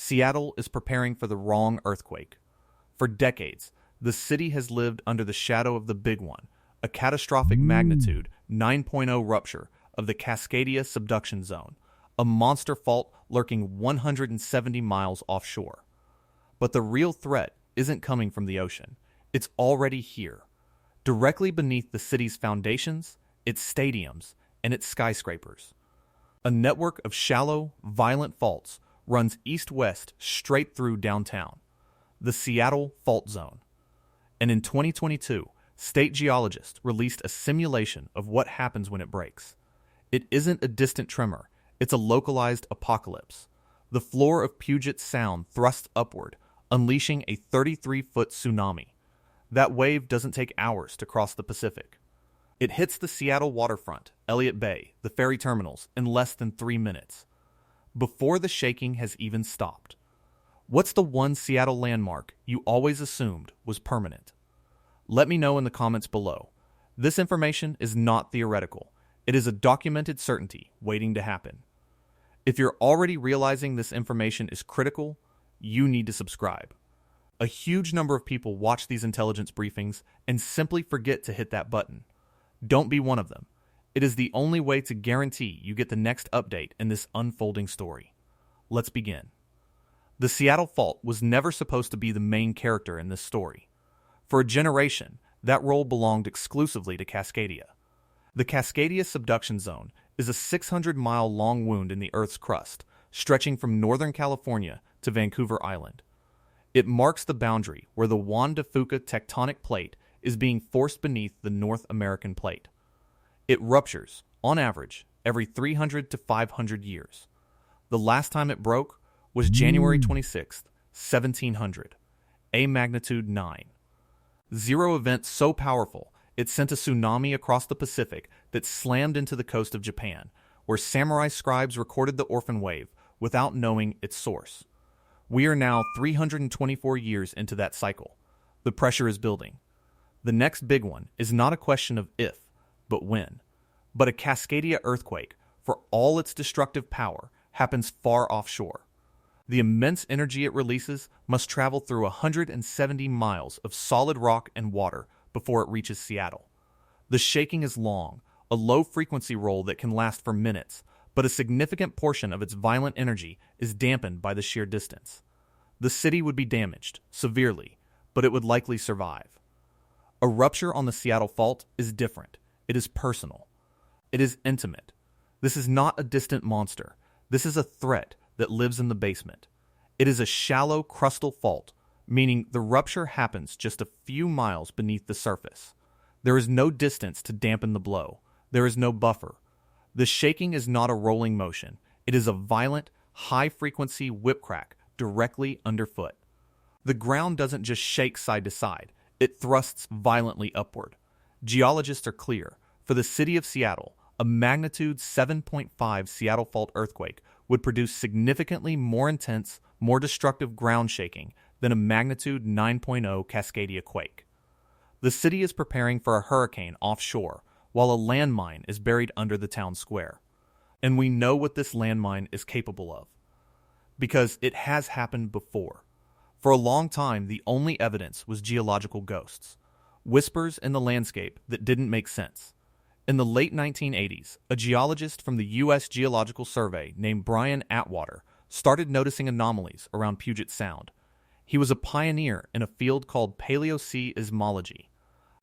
Seattle is preparing for the wrong earthquake. For decades, the city has lived under the shadow of the big one, a catastrophic magnitude 9.0 rupture of the Cascadia Subduction Zone, a monster fault lurking 170 miles offshore. But the real threat isn't coming from the ocean. It's already here, directly beneath the city's foundations, its stadiums, and its skyscrapers. A network of shallow, violent faults runs east-west straight through downtown, the Seattle Fault Zone. And in 2022, state geologists released a simulation of what happens when it breaks. It isn't a distant tremor, it's a localized apocalypse. The floor of Puget Sound thrusts upward, unleashing a 33-foot tsunami. That wave doesn't take hours to cross the Pacific. It hits the Seattle waterfront, Elliott Bay, the ferry terminals, in less than 3 minutes, before the shaking has even stopped. What's the one Seattle landmark you always assumed was permanent? Let me know in the comments below. This information is not theoretical. It is a documented certainty waiting to happen. If you're already realizing this information is critical, you need to subscribe. A huge number of people watch these intelligence briefings and simply forget to hit that button. Don't be one of them. It is the only way to guarantee you get the next update in this unfolding story. Let's begin. The Seattle Fault was never supposed to be the main character in this story. For a generation, that role belonged exclusively to Cascadia. The Cascadia Subduction Zone is a 600-mile-long wound in the Earth's crust, stretching from Northern California to Vancouver Island. It marks the boundary where the Juan de Fuca tectonic plate is being forced beneath the North American plate. It ruptures, on average, every 300 to 500 years. The last time it broke was January 26, 1700, a magnitude 9. Zero event so powerful it sent a tsunami across the Pacific that slammed into the coast of Japan, where samurai scribes recorded the orphan wave without knowing its source. We are now 324 years into that cycle. The pressure is building. The next big one is not a question of if, but when. But a Cascadia earthquake, for all its destructive power, happens far offshore. The immense energy it releases must travel through 170 miles of solid rock and water before it reaches Seattle. The shaking is long, a low-frequency roll that can last for minutes, but a significant portion of its violent energy is dampened by the sheer distance. The city would be damaged, severely, but it would likely survive. A rupture on the Seattle Fault is different. It is personal. It is intimate. This is not a distant monster. This is a threat that lives in the basement. It is a shallow crustal fault, meaning the rupture happens just a few miles beneath the surface. There is no distance to dampen the blow. There is no buffer. The shaking is not a rolling motion. It is a violent, high-frequency whip crack directly underfoot. The ground doesn't just shake side to side. It thrusts violently upward. Geologists are clear. For the city of Seattle, a magnitude 7.5 Seattle Fault earthquake would produce significantly more intense, more destructive ground shaking than a magnitude 9.0 Cascadia quake. The city is preparing for a hurricane offshore, while a landmine is buried under the town square. And we know what this landmine is capable of, because it has happened before. For a long time, the only evidence was geological ghosts, whispers in the landscape that didn't make sense. In the late 1980s, a geologist from the U.S. Geological Survey named Brian Atwater started noticing anomalies around Puget Sound. He was a pioneer in a field called paleoseismology,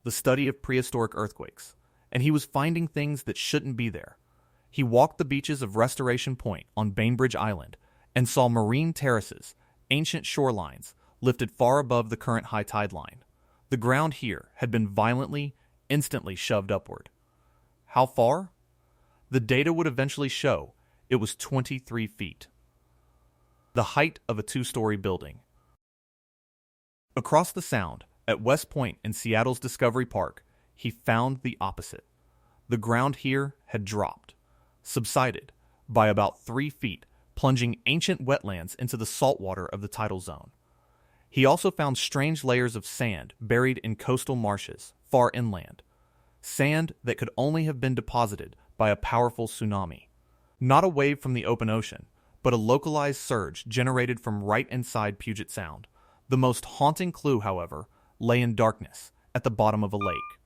the study of prehistoric earthquakes, and he was finding things that shouldn't be there. He walked the beaches of Restoration Point on Bainbridge Island and saw marine terraces, ancient shorelines, lifted far above the current high tide line. The ground here had been violently, instantly shoved upward. How far? The data would eventually show it was 23 feet. The height of a two-story building. Across the Sound, at West Point in Seattle's Discovery Park, he found the opposite. The ground here had dropped, subsided, by about 3 feet, plunging ancient wetlands into the saltwater of the tidal zone. He also found strange layers of sand buried in coastal marshes, far inland. Sand that could only have been deposited by a powerful tsunami. Not a wave from the open ocean, but a localized surge generated from right inside Puget Sound. The most haunting clue, however, lay in darkness at the bottom of a lake.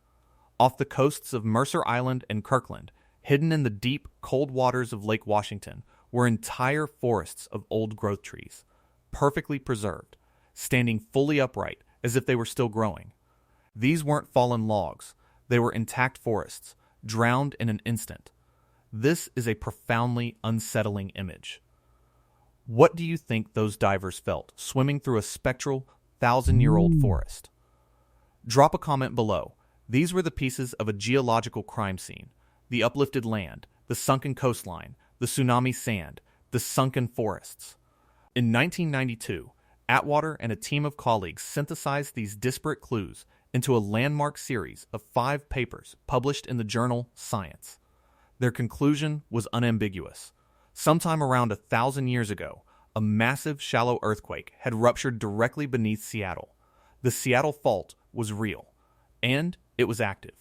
Off the coasts of Mercer Island and Kirkland, hidden in the deep, cold waters of Lake Washington, were entire forests of old-growth trees, perfectly preserved, standing fully upright as if they were still growing. These weren't fallen logs. They were intact forests, drowned in an instant. This is a profoundly unsettling image. What do you think those divers felt swimming through a spectral, thousand-year-old forest? Drop a comment below. These were the pieces of a geological crime scene: the uplifted land, the sunken coastline, the tsunami sand, the sunken forests. In 1992, Atwater and a team of colleagues synthesized these disparate clues into a landmark series of 5 papers published in the journal Science. Their conclusion was unambiguous. Sometime around 1,000 years ago, a massive shallow earthquake had ruptured directly beneath Seattle. The Seattle fault was real, and it was active.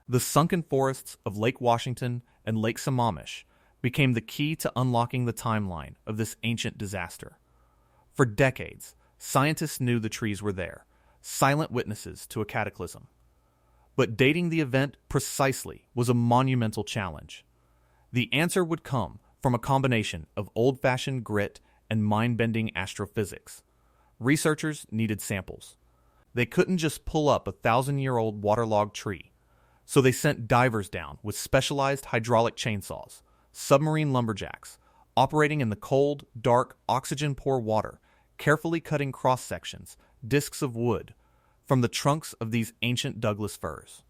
The sunken forests of Lake Washington and Lake Sammamish became the key to unlocking the timeline of this ancient disaster. For decades, scientists knew the trees were there, silent witnesses to a cataclysm. But dating the event precisely was a monumental challenge. The answer would come from a combination of old-fashioned grit and mind-bending astrophysics. Researchers needed samples. They couldn't just pull up a 1,000-year-old waterlogged tree, so they sent divers down with specialized hydraulic chainsaws, submarine lumberjacks, operating in the cold, dark, oxygen-poor water, carefully cutting cross-sections, discs of wood, from the trunks of these ancient Douglas firs.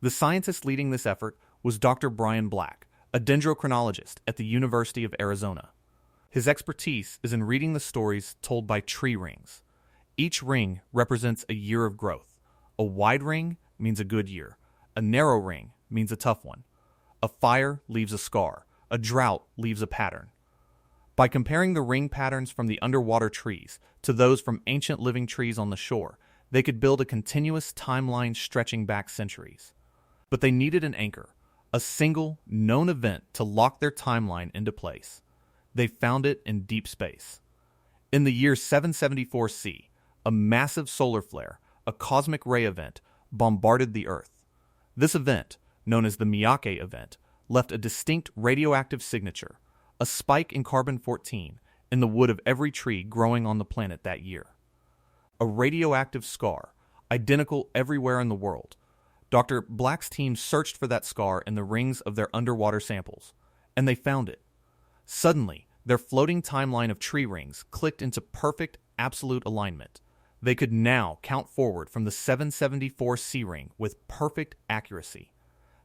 The scientist leading this effort was Dr. Brian Black, a dendrochronologist at the University of Arizona. His expertise is in reading the stories told by tree rings. Each ring represents a year of growth. A wide ring means a good year. A narrow ring means a tough one. A fire leaves a scar. A drought leaves a pattern. By comparing the ring patterns from the underwater trees to those from ancient living trees on the shore, they could build a continuous timeline stretching back centuries. But they needed an anchor, a single, known event to lock their timeline into place. They found it in deep space. In the year 774 C, a massive solar flare, a cosmic ray event, bombarded the Earth. This event, known as the Miyake event, left a distinct radioactive signature, a spike in carbon-14, in the wood of every tree growing on the planet that year. A radioactive scar, identical everywhere in the world. Dr. Black's team searched for that scar in the rings of their underwater samples, and they found it. Suddenly, their floating timeline of tree rings clicked into perfect, absolute alignment. They could now count forward from the 774 C ring with perfect accuracy.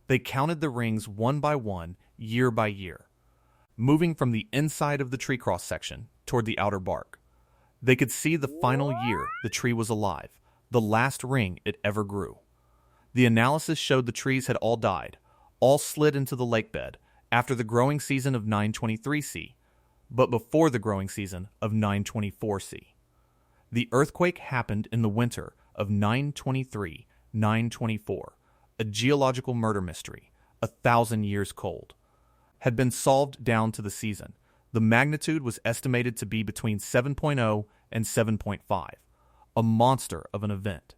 They counted the rings one by one, year by year, moving from the inside of the tree cross-section toward the outer bark. They could see the final year the tree was alive, the last ring it ever grew. The analysis showed the trees had all died, all slid into the lake bed after the growing season of 923 C, but before the growing season of 924 C. The earthquake happened in the winter of 923-924, a geological murder mystery, 1,000 years cold. Had been solved down to the season. The magnitude was estimated to be between 7.0 and 7.5, a monster of an event.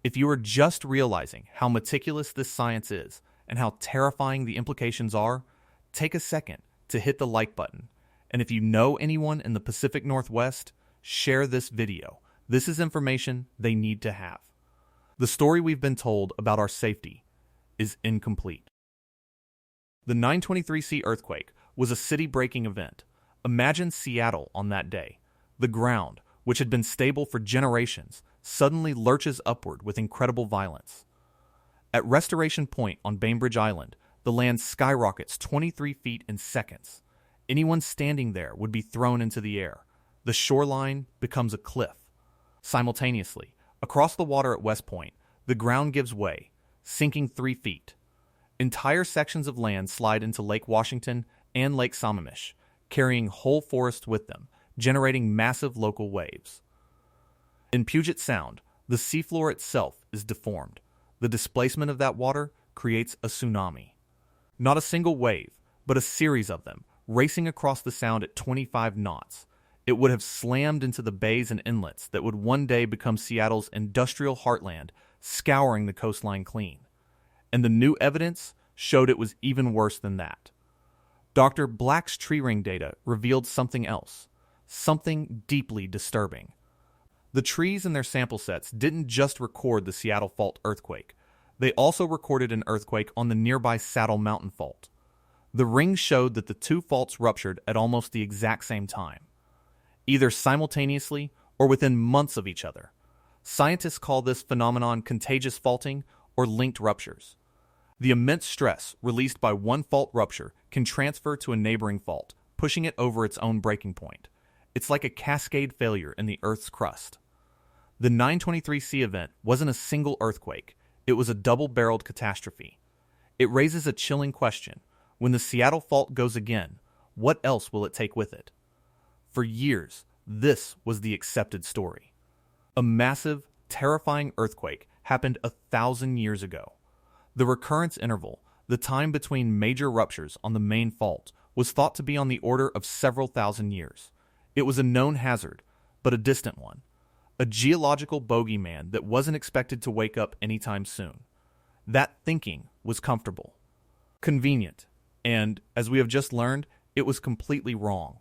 If you are just realizing how meticulous this science is and how terrifying the implications are, take a second to hit the like button. And if you know anyone in the Pacific Northwest, share this video. This is information they need to have. The story we've been told about our safety is incomplete. The 923 C earthquake was a city-breaking event. Imagine Seattle on that day. The ground, which had been stable for generations, suddenly lurches upward with incredible violence. At Restoration Point on Bainbridge Island, the land skyrockets 23 feet in seconds. Anyone standing there would be thrown into the air. The shoreline becomes a cliff. Simultaneously, across the water at West Point, the ground gives way, sinking 3 feet. Entire sections of land slide into Lake Washington and Lake Sammamish, carrying whole forests with them, generating massive local waves. In Puget Sound, the seafloor itself is deformed. The displacement of that water creates a tsunami. Not a single wave, but a series of them, racing across the sound at 25 knots. It would have slammed into the bays and inlets that would one day become Seattle's industrial heartland, scouring the coastline clean. And the new evidence showed it was even worse than that. Dr. Black's tree ring data revealed something else, something deeply disturbing. The trees in their sample sets didn't just record the Seattle Fault earthquake. They also recorded an earthquake on the nearby Saddle Mountain Fault. The rings showed that the two faults ruptured at almost the exact same time, either simultaneously or within months of each other. Scientists call this phenomenon contagious faulting or linked ruptures. The immense stress released by one fault rupture can transfer to a neighboring fault, pushing it over its own breaking point. It's like a cascade failure in the Earth's crust. The 923C event wasn't a single earthquake. It was a double-barreled catastrophe. It raises a chilling question. When the Seattle Fault goes again, what else will it take with it? For years, this was the accepted story. A massive, terrifying earthquake happened 1,000 years ago. The recurrence interval, the time between major ruptures on the main fault, was thought to be on the order of several thousand years. It was a known hazard, but a distant one. A geological bogeyman that wasn't expected to wake up anytime soon. That thinking was comfortable, convenient, and, as we have just learned, it was completely wrong.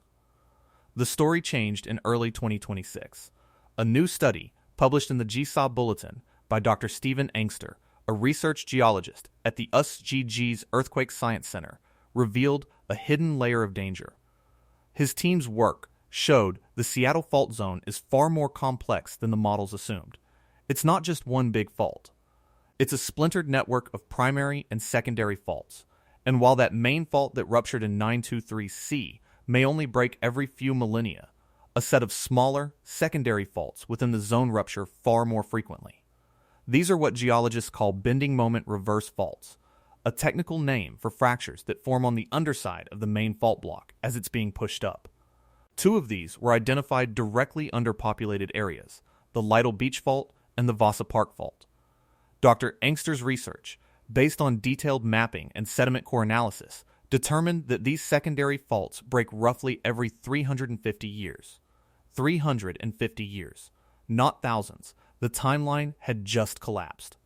The story changed in early 2026. A new study, published in the GSOB Bulletin by Dr. Stephen Angster, a research geologist at the USGS Earthquake Science Center, revealed a hidden layer of danger. His team's work showed the Seattle Fault Zone is far more complex than the models assumed. It's not just one big fault. It's a splintered network of primary and secondary faults. And while that main fault that ruptured in 923C may only break every few millennia, a set of smaller, secondary faults within the zone rupture far more frequently. These are what geologists call bending moment reverse faults, a technical name for fractures that form on the underside of the main fault block as it's being pushed up. Two of these were identified directly under populated areas, the Lytle Beach Fault and the Vasa Park Fault. Dr. Angster's research, based on detailed mapping and sediment core analysis, determined that these secondary faults break roughly every 350 years. 350 years, not thousands. The timeline had just collapsed.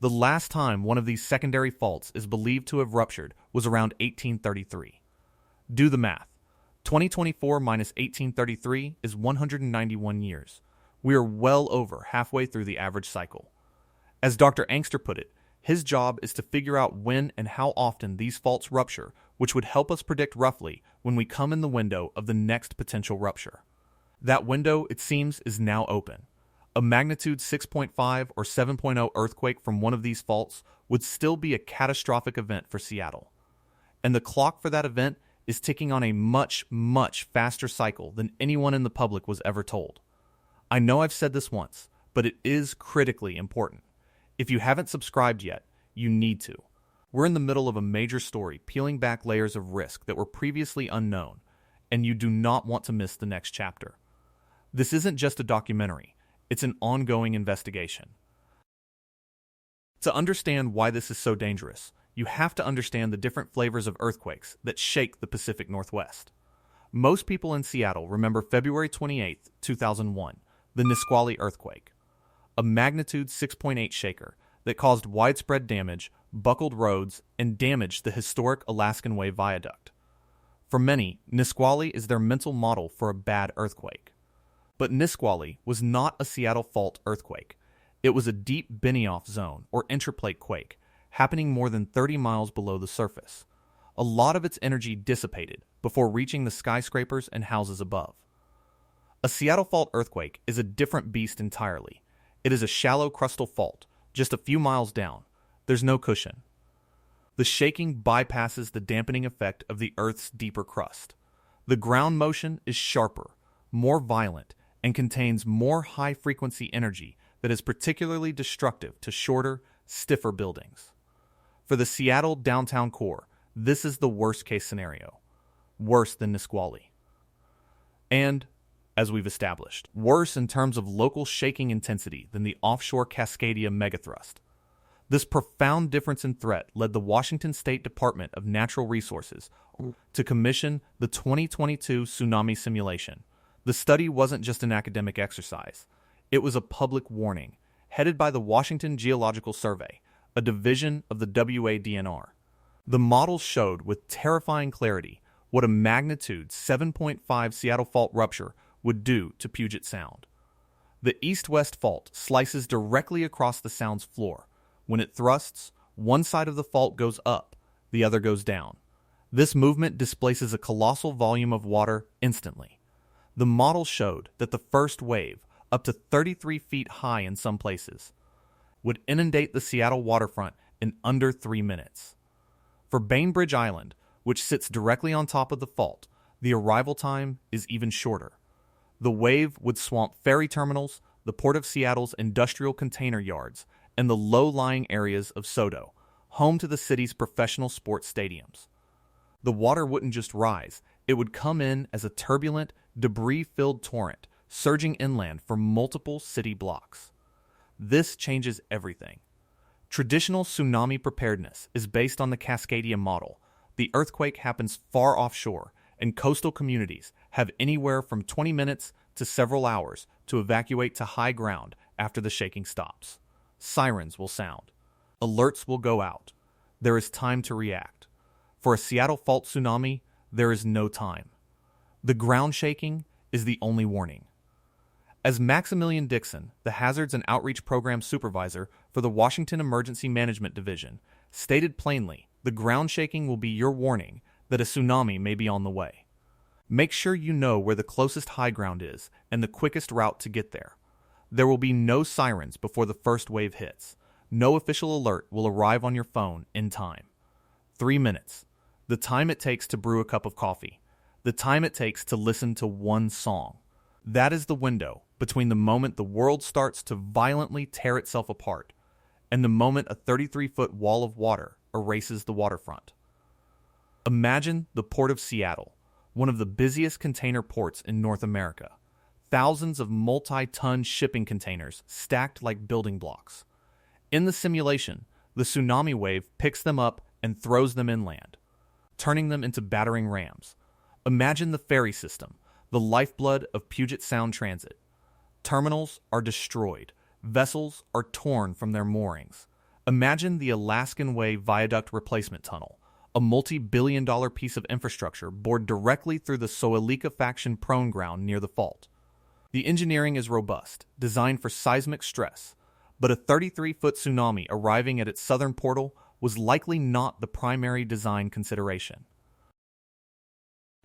The last time one of these secondary faults is believed to have ruptured was around 1833. Do the math. 2024 minus 1833 is 191 years. We are well over halfway through the average cycle. As Dr. Angster put it, his job is to figure out when and how often these faults rupture, which would help us predict roughly when we come in the window of the next potential rupture. That window, it seems, is now open. A magnitude 6.5 or 7.0 earthquake from one of these faults would still be a catastrophic event for Seattle. And the clock for that event is ticking on a much, much faster cycle than anyone in the public was ever told. I know I've said this once, but it is critically important. If you haven't subscribed yet, you need to. We're in the middle of a major story peeling back layers of risk that were previously unknown, and you do not want to miss the next chapter. This isn't just a documentary, it's an ongoing investigation. To understand why this is so dangerous, you have to understand the different flavors of earthquakes that shake the Pacific Northwest. Most people in Seattle remember February 28, 2001, the Nisqually earthquake, a magnitude 6.8 shaker that caused widespread damage, buckled roads, and damaged the historic Alaskan Way Viaduct. For many, Nisqually is their mental model for a bad earthquake. But Nisqually was not a Seattle Fault earthquake. It was a deep Benioff zone, or intraplate quake, happening more than 30 miles below the surface. A lot of its energy dissipated before reaching the skyscrapers and houses above. A Seattle Fault earthquake is a different beast entirely. It is a shallow crustal fault, just a few miles down. There's no cushion. The shaking bypasses the dampening effect of the Earth's deeper crust. The ground motion is sharper, more violent, and contains more high-frequency energy that is particularly destructive to shorter, stiffer buildings. For the Seattle downtown core, this is the worst-case scenario. Worse than Nisqually. And, as we've established, worse in terms of local shaking intensity than the offshore Cascadia megathrust. This profound difference in threat led the Washington State Department of Natural Resources to commission the 2022 tsunami simulation. The study wasn't just an academic exercise. It was a public warning, headed by the Washington Geological Survey, a division of the WADNR. The models showed with terrifying clarity what a magnitude 7.5 Seattle fault rupture would do to Puget Sound. The east-west fault slices directly across the Sound's floor. When it thrusts, one side of the fault goes up, the other goes down. This movement displaces a colossal volume of water instantly. The model showed that the first wave, up to 33 feet high in some places, would inundate the Seattle waterfront in under 3 minutes. For Bainbridge Island, which sits directly on top of the fault, the arrival time is even shorter. The wave would swamp ferry terminals, the Port of Seattle's industrial container yards, and the low-lying areas of SoDo, home to the city's professional sports stadiums. The water wouldn't just rise, it would come in as a turbulent, debris-filled torrent, surging inland for multiple city blocks. This changes everything. Traditional tsunami preparedness is based on the Cascadia model. The earthquake happens far offshore, and coastal communities have anywhere from 20 minutes to several hours to evacuate to high ground after the shaking stops. Sirens will sound. Alerts will go out. There is time to react. For a Seattle fault tsunami, there is no time. The ground shaking is the only warning. As Maximilian Dixon, the Hazards and Outreach Program Supervisor for the Washington Emergency Management Division, stated plainly, the ground shaking will be your warning that a tsunami may be on the way. Make sure you know where the closest high ground is and the quickest route to get there. There will be no sirens before the first wave hits. No official alert will arrive on your phone in time. 3 minutes. The time it takes to brew a cup of coffee. The time it takes to listen to one song. That is the window between the moment the world starts to violently tear itself apart and the moment a 33-foot wall of water erases the waterfront. Imagine the Port of Seattle, one of the busiest container ports in North America. Thousands of multi-ton shipping containers stacked like building blocks. In the simulation, the tsunami wave picks them up and throws them inland, turning them into battering rams. Imagine the ferry system, the lifeblood of Puget Sound transit. Terminals are destroyed. Vessels are torn from their moorings. Imagine the Alaskan Way Viaduct Replacement Tunnel, a multi-billion-dollar piece of infrastructure bored directly through the soilification-prone ground near the fault. The engineering is robust, designed for seismic stress, but a 33-foot tsunami arriving at its southern portal was likely not the primary design consideration.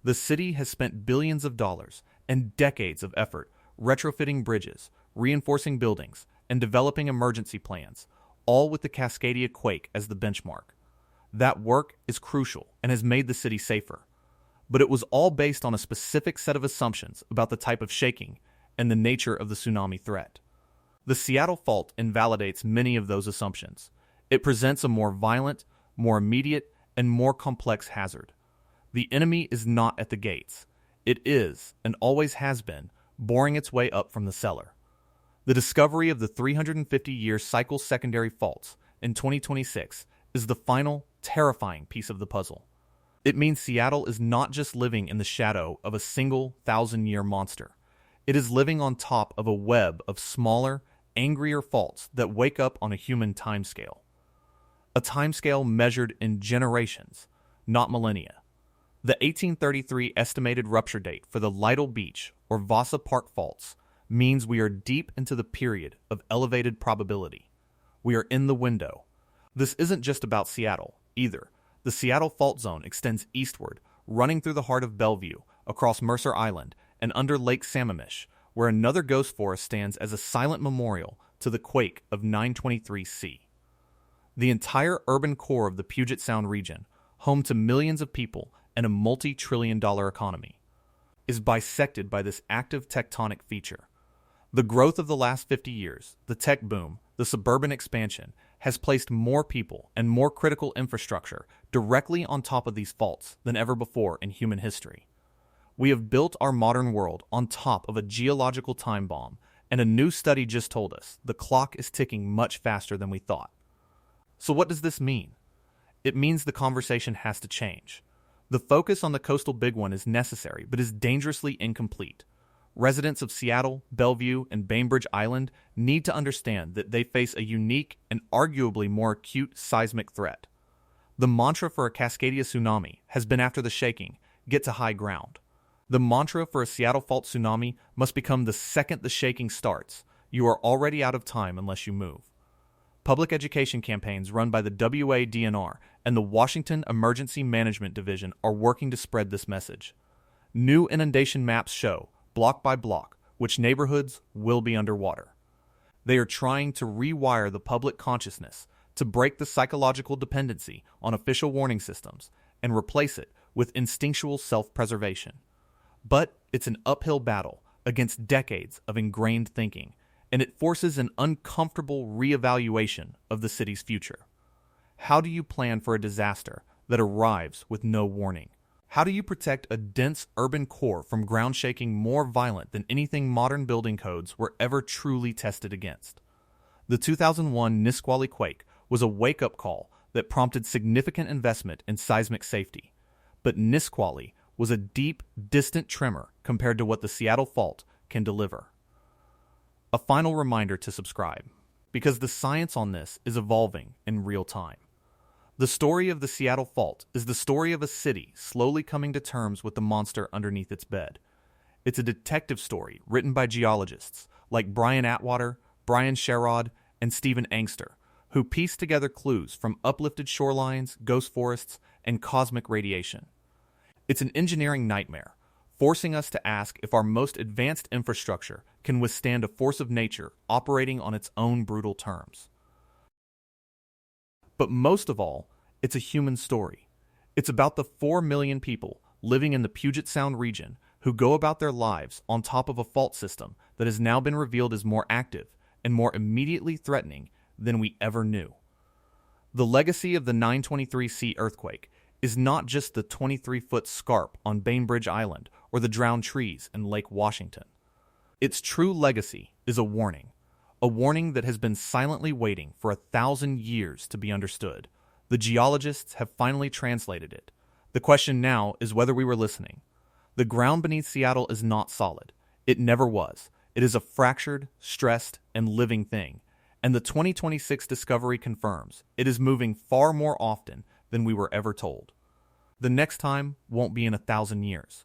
The city has spent billions of dollars and decades of effort retrofitting bridges, reinforcing buildings, and developing emergency plans, all with the Cascadia quake as the benchmark. That work is crucial and has made the city safer, but it was all based on a specific set of assumptions about the type of shaking and the nature of the tsunami threat. The Seattle fault invalidates many of those assumptions. It presents a more violent, more immediate, and more complex hazard. The enemy is not at the gates. It is, and always has been, boring its way up from the cellar. The discovery of the 350-year cycle secondary faults in 2026 is the final, terrifying piece of the puzzle. It means Seattle is not just living in the shadow of a single 1,000-year monster. It is living on top of a web of smaller, angrier faults that wake up on a human timescale. A timescale measured in generations, not millennia. The 1833 estimated rupture date for the Lytle Beach or Vasa Park faults means we are deep into the period of elevated probability. We are in the window. This isn't just about Seattle, either. The Seattle fault zone extends eastward, running through the heart of Bellevue, across Mercer Island, and under Lake Sammamish, where another ghost forest stands as a silent memorial to the quake of 923C. The entire urban core of the Puget Sound region, home to millions of people and a multi-trillion-dollar economy, is bisected by this active tectonic feature. The growth of the last 50 years, the tech boom, the suburban expansion, has placed more people and more critical infrastructure directly on top of these faults than ever before in human history. We have built our modern world on top of a geological time bomb, and a new study just told us the clock is ticking much faster than we thought. So what does this mean? It means the conversation has to change. The focus on the coastal big one is necessary, but is dangerously incomplete. Residents of Seattle, Bellevue, and Bainbridge Island need to understand that they face a unique and arguably more acute seismic threat. The mantra for a Cascadia tsunami has been after the shaking, get to high ground. The mantra for a Seattle fault tsunami must become the second the shaking starts. You are already out of time unless you move. Public education campaigns run by the WADNR and the Washington Emergency Management Division are working to spread this message. New inundation maps show, block by block, which neighborhoods will be underwater. They are trying to rewire the public consciousness to break the psychological dependency on official warning systems and replace it with instinctual self-preservation. But it's an uphill battle against decades of ingrained thinking, and it forces an uncomfortable reevaluation of the city's future. How do you plan for a disaster that arrives with no warning? How do you protect a dense urban core from ground shaking more violent than anything modern building codes were ever truly tested against? The 2001 Nisqually quake was a wake-up call that prompted significant investment in seismic safety. But Nisqually was a deep, distant tremor compared to what the Seattle fault can deliver. A final reminder to subscribe, because the science on this is evolving in real time. The story of the Seattle fault is the story of a city slowly coming to terms with the monster underneath its bed. It's a detective story written by geologists like Brian Atwater, Brian Sherrod, and Stephen Angster, who piece together clues from uplifted shorelines, ghost forests, and cosmic radiation. It's an engineering nightmare, forcing us to ask if our most advanced infrastructure can withstand a force of nature operating on its own brutal terms. But most of all, it's a human story. It's about the 4 million people living in the Puget Sound region who go about their lives on top of a fault system that has now been revealed as more active and more immediately threatening than we ever knew. The legacy of the 923C earthquake is not just the 23-foot scarp on Bainbridge Island or the drowned trees in Lake Washington. Its true legacy is a warning that has been silently waiting for 1,000 years to be understood. The geologists have finally translated it. The question now is whether we were listening. The ground beneath Seattle is not solid. It never was. It is a fractured, stressed, and living thing. And the 2026 discovery confirms it is moving far more often than we were ever told. The next time won't be in 1,000 years.